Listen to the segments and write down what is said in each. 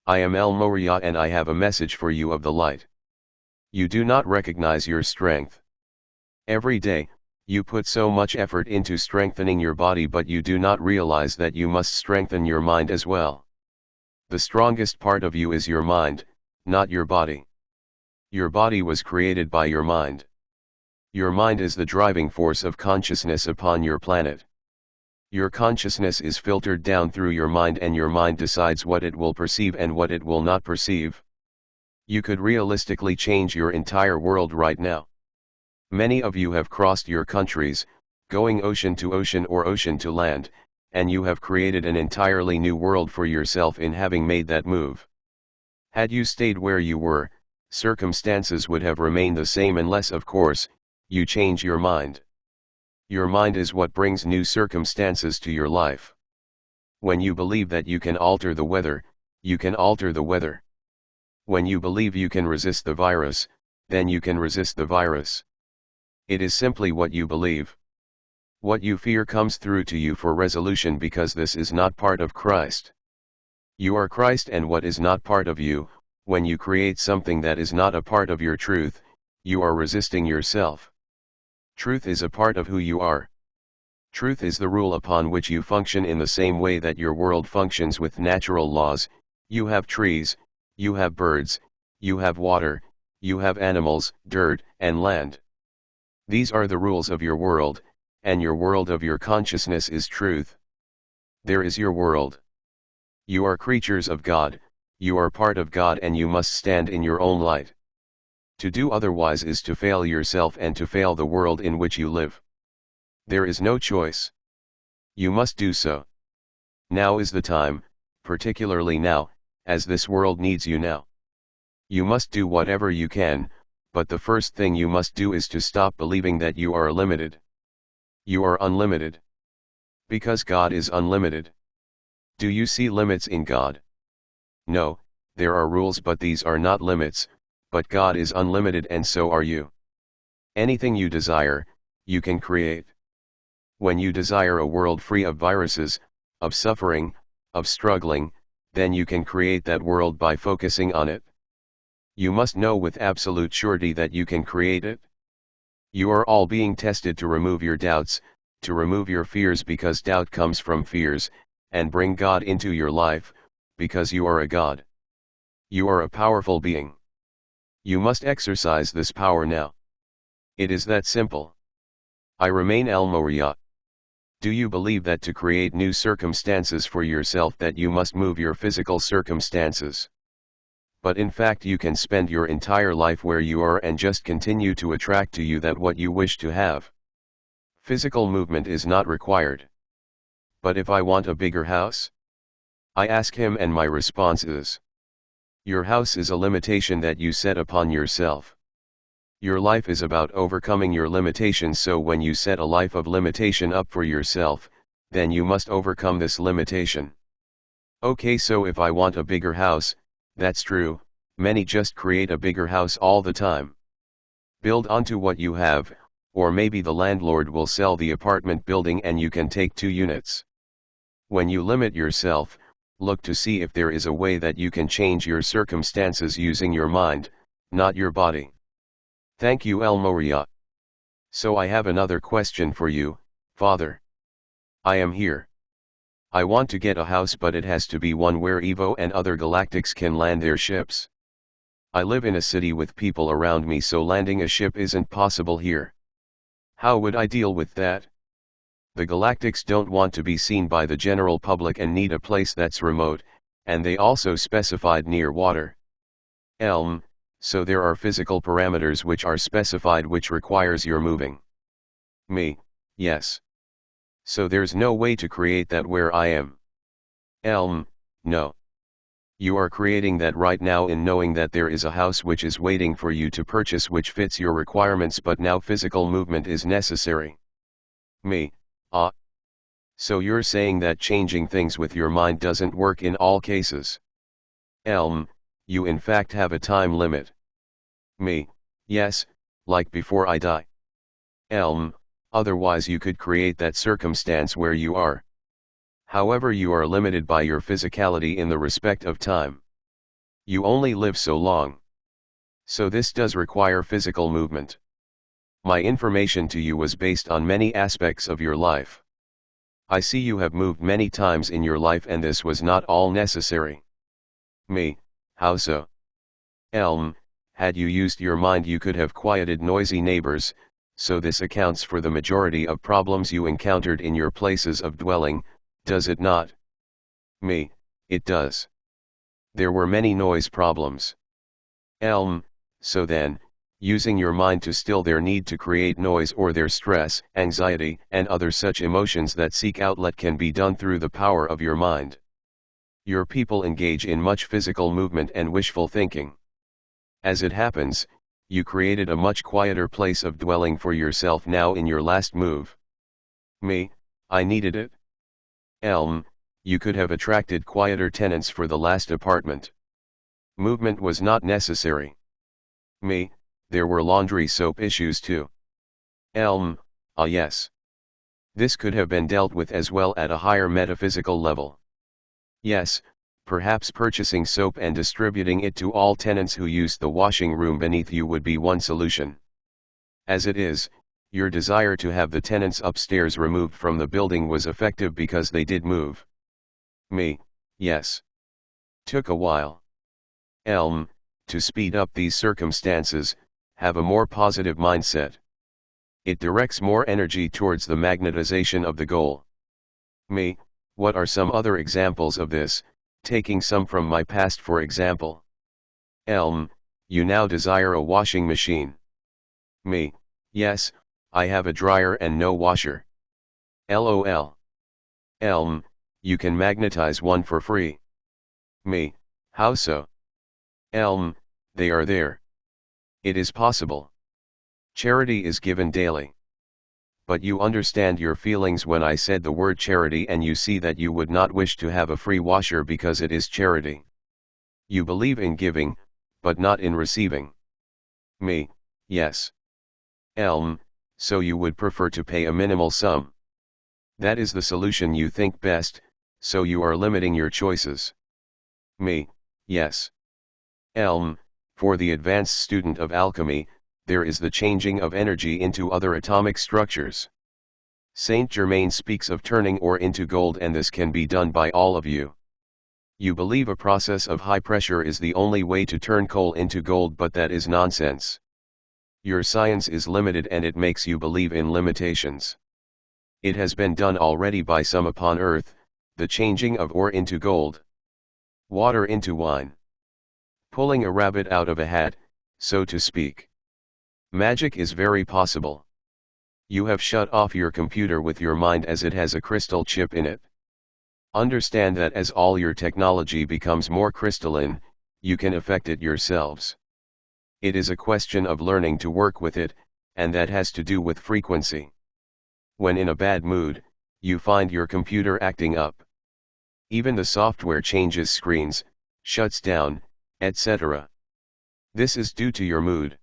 I am El Morya and I have a message for you of the light. You do not recognize your strength. Every day, you put so much effort into strengthening your body, but you do not realize that you must strengthen your mind as well. The strongest part of you is your mind, not your body. Your body was created by your mind. Your mind is the driving force of consciousness upon your planet. Your consciousness is filtered down through your mind, and your mind decides what it will perceive and what it will not perceive. You could realistically change your entire world right now. Many of you have crossed your countries, going ocean to ocean or ocean to land, and you have created an entirely new world for yourself in having made that move. Had you stayed where you were, circumstances would have remained the same unless, of course, you change your mind. Your mind is what brings new circumstances to your life. When you believe that you can alter the weather, you can alter the weather. When you believe you can resist the virus, then you can resist the virus. It is simply what you believe. What you fear comes through to you for resolution because this is not part of Christ. You are Christ, and what is not part of you, when you create something that is not a part of your truth, you are resisting yourself. Truth is a part of who you are. Truth is the rule upon which you function in the same way that your world functions with natural laws. You have trees, you have birds, you have water, you have animals, dirt, and land. These are the rules of your world, and your world of your consciousness is truth. There is your world. You are creatures of God, you are part of God, and you must stand in your own light. To do otherwise is to fail yourself and to fail the world in which you live. There is no choice. You must do so. Now is the time, particularly now, as this world needs you now. You must do whatever you can, but the first thing you must do is to stop believing that you are limited. You are unlimited. Because God is unlimited. Do you see limits in God? No, there are rules, but these are not limits, but God is unlimited and so are you. Anything you desire, you can create. When you desire a world free of viruses, of suffering, of struggling, then you can create that world by focusing on it. You must know with absolute surety that you can create it. You are all being tested to remove your doubts, to remove your fears, because doubt comes from fears, and bring God into your life, because you are a God. You are a powerful being. You must exercise this power now. It is that simple. I remain El Morya. Do you believe that to create new circumstances for yourself that you must move your physical circumstances? But in fact you can spend your entire life where you are and just continue to attract to you that what you wish to have. Physical movement is not required. But if I want a bigger house? I ask him, and my response is, your house is a limitation that you set upon yourself. Your life is about overcoming your limitations, so when you set a life of limitation up for yourself, then you must overcome this limitation. Okay, so if I want a bigger house, that's true, many just create a bigger house all the time. Build onto what you have, or maybe the landlord will sell the apartment building and you can take 2 units. When you limit yourself, look to see if there is a way that you can change your circumstances using your mind, not your body. Thank you, El Morya. So I have another question for you, Father. I am here. I want to get a house, but it has to be one where Evo and other galactics can land their ships. I live in a city with people around me, so landing a ship isn't possible here. How would I deal with that? The galactics don't want to be seen by the general public and need a place that's remote, and they also specified near water. So there are physical parameters which are specified which requires your moving. Me, yes. So there's no way to create that where I am. No. You are creating that right now in knowing that there is a house which is waiting for you to purchase which fits your requirements, but now physical movement is necessary. Me, So you're saying that changing things with your mind doesn't work in all cases. You in fact have a time limit. Me, yes, like before I die. Otherwise you could create that circumstance where you are. However, you are limited by your physicality in the respect of time. You only live so long. So this does require physical movement. My information to you was based on many aspects of your life. I see you have moved many times in your life and this was not all necessary. Me, how so? Had you used your mind you could have quieted noisy neighbors, so this accounts for the majority of problems you encountered in your places of dwelling, does it not? Me, it does. There were many noise problems. So then, using your mind to still their need to create noise or their stress, anxiety, and other such emotions that seek outlet can be done through the power of your mind. Your people engage in much physical movement and wishful thinking. As it happens, you created a much quieter place of dwelling for yourself now in your last move. Me, I needed it. You could have attracted quieter tenants for the last apartment. Movement was not necessary. Me, there were laundry soap issues too. Yes. This could have been dealt with as well at a higher metaphysical level. Yes, perhaps purchasing soap and distributing it to all tenants who use the washing room beneath you would be one solution. As it is, your desire to have the tenants upstairs removed from the building was effective because they did move. Me, yes. Took a while. To speed up these circumstances, have a more positive mindset. It directs more energy towards the magnetization of the goal. Me, what are some other examples of this, taking some from my past for example? You now desire a washing machine. Me, yes, I have a dryer and no washer. LOL. You can magnetize one for free. Me, how so? They are there. It is possible. Charity is given daily. But you understand your feelings when I said the word charity and you see that you would not wish to have a free washer because it is charity. You believe in giving, but not in receiving. Me, yes. So you would prefer to pay a minimal sum. That is the solution you think best, so you are limiting your choices. Me, yes. For the advanced student of alchemy, there is the changing of energy into other atomic structures. Saint Germaine speaks of turning ore into gold and this can be done by all of you. You believe a process of high pressure is the only way to turn coal into gold, but that is nonsense. Your science is limited and it makes you believe in limitations. It has been done already by some upon earth, the changing of ore into gold. Water into wine. Pulling a rabbit out of a hat, so to speak. Magic is very possible. You have shut off your computer with your mind as it has a crystal chip in it. Understand that as all your technology becomes more crystalline, you can affect it yourselves. It is a question of learning to work with it, and that has to do with frequency. When in a bad mood, you find your computer acting up. Even the software changes screens, shuts down, etc. This is due to your mood.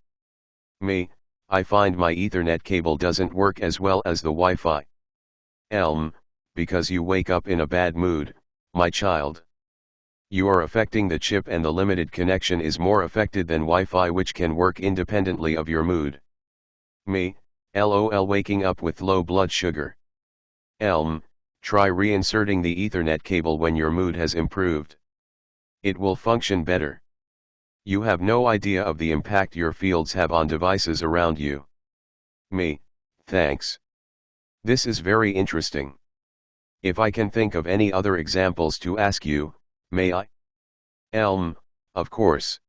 Me, I find my Ethernet cable doesn't work as well as the Wi-Fi. Because you wake up in a bad mood, my child. You are affecting the chip and the limited connection is more affected than Wi-Fi, which can work independently of your mood. Me, LOL, waking up with low blood sugar. Try reinserting the Ethernet cable when your mood has improved. It will function better. You have no idea of the impact your fields have on devices around you. Me, thanks. This is very interesting. If I can think of any other examples to ask you, may I? Of course.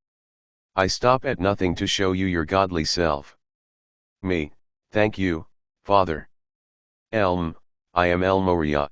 I stop at nothing to show you your godly self. Me, thank you, Father. I am Morya.